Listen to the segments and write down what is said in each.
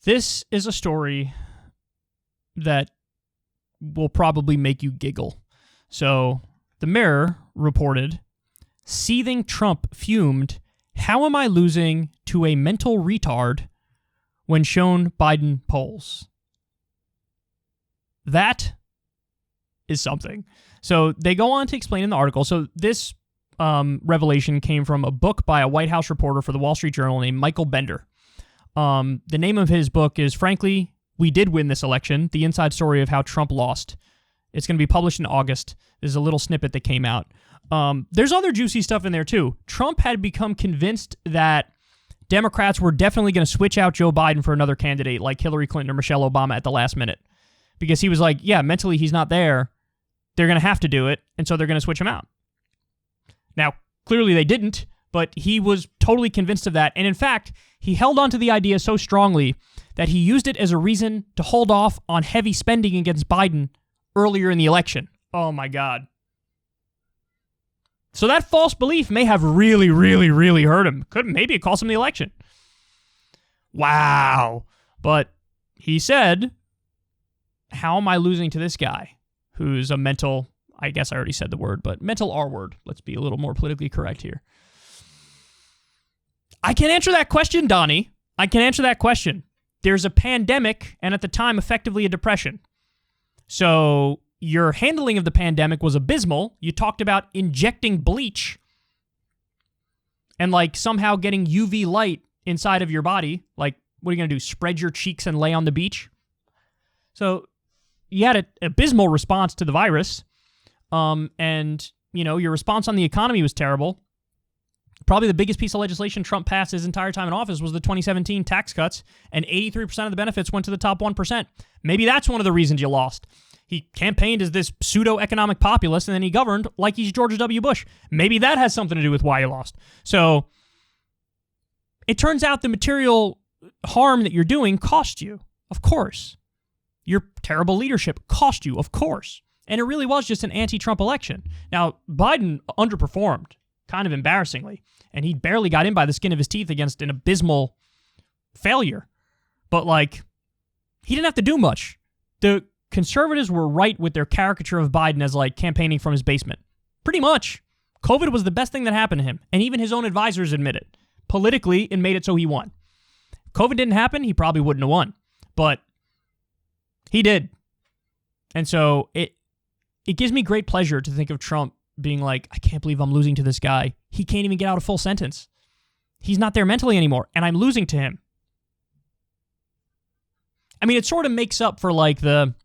This is a story that will probably make you giggle. So, the Mirror reported, "Seething Trump fumed, how am I losing to a mental retard when shown Biden polls?" That is something. So, they go on to explain in the article. So, this revelation came from a book by a White House reporter for the Wall Street Journal named Michael Bender. The name of his book is, Frankly, We Did Win This Election, The Inside Story of How Trump Lost. It's going to be published in August. There's a little snippet that came out. There's other juicy stuff in there, too. Trump had become convinced that Democrats were definitely going to switch out Joe Biden for another candidate like Hillary Clinton or Michelle Obama at the last minute. Because he was like, yeah, mentally he's not there. They're going to have to do it, and so they're going to switch him out. Now, clearly they didn't, but he was totally convinced of that. And in fact, he held on to the idea so strongly that he used it as a reason to hold off on heavy spending against Biden earlier in the election. Oh my God. So that false belief may have really, really, really hurt him. Maybe it cost him the election. Wow. But he said, how am I losing to this guy who's a mental, I guess I already said the word, but mental R word. Let's be a little more politically correct here. I can answer that question, Donnie. I can answer that question. There's a pandemic, and at the time, effectively a depression. So your handling of the pandemic was abysmal. You talked about injecting bleach and like somehow getting UV light inside of your body. Like, what are you going to do? Spread your cheeks and lay on the beach? So you had an abysmal response to the virus. And, you know, your response on the economy was terrible. Probably the biggest piece of legislation Trump passed his entire time in office was the 2017 tax cuts, and 83% of the benefits went to the top 1%. Maybe that's one of the reasons you lost. He campaigned as this pseudo-economic populist, and then he governed like he's George W. Bush. Maybe that has something to do with why you lost. So it turns out the material harm that you're doing cost you, of course. Your terrible leadership cost you, of course. And it really was just an anti-Trump election. Now, Biden underperformed, kind of embarrassingly, and he barely got in by the skin of his teeth against an abysmal failure. But, like, he didn't have to do much. The conservatives were right with their caricature of Biden as, like, campaigning from his basement. Pretty much. COVID was the best thing that happened to him, and even his own advisors admit it. Politically, it made it so he won. If COVID didn't happen, he probably wouldn't have won. But he did. And so it gives me great pleasure to think of Trump being like, I can't believe I'm losing to this guy. He can't even get out a full sentence. He's not there mentally anymore, and I'm losing to him. I mean, it sort of makes up for like the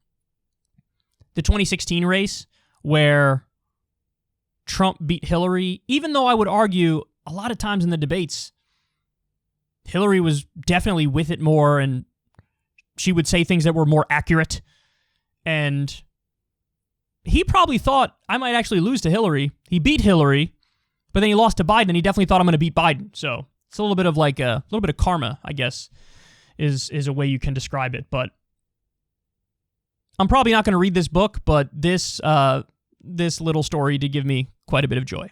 2016 race where Trump beat Hillary, even though I would argue a lot of times in the debates, Hillary was definitely with it more, and she would say things that were more accurate. And he probably thought, I might actually lose to Hillary. He beat Hillary, but then he lost to Biden, and he definitely thought I'm going to beat Biden. So it's a little bit of like a little bit of karma, I guess, is a way you can describe it. But I'm probably not going to read this book, but this little story did give me quite a bit of joy.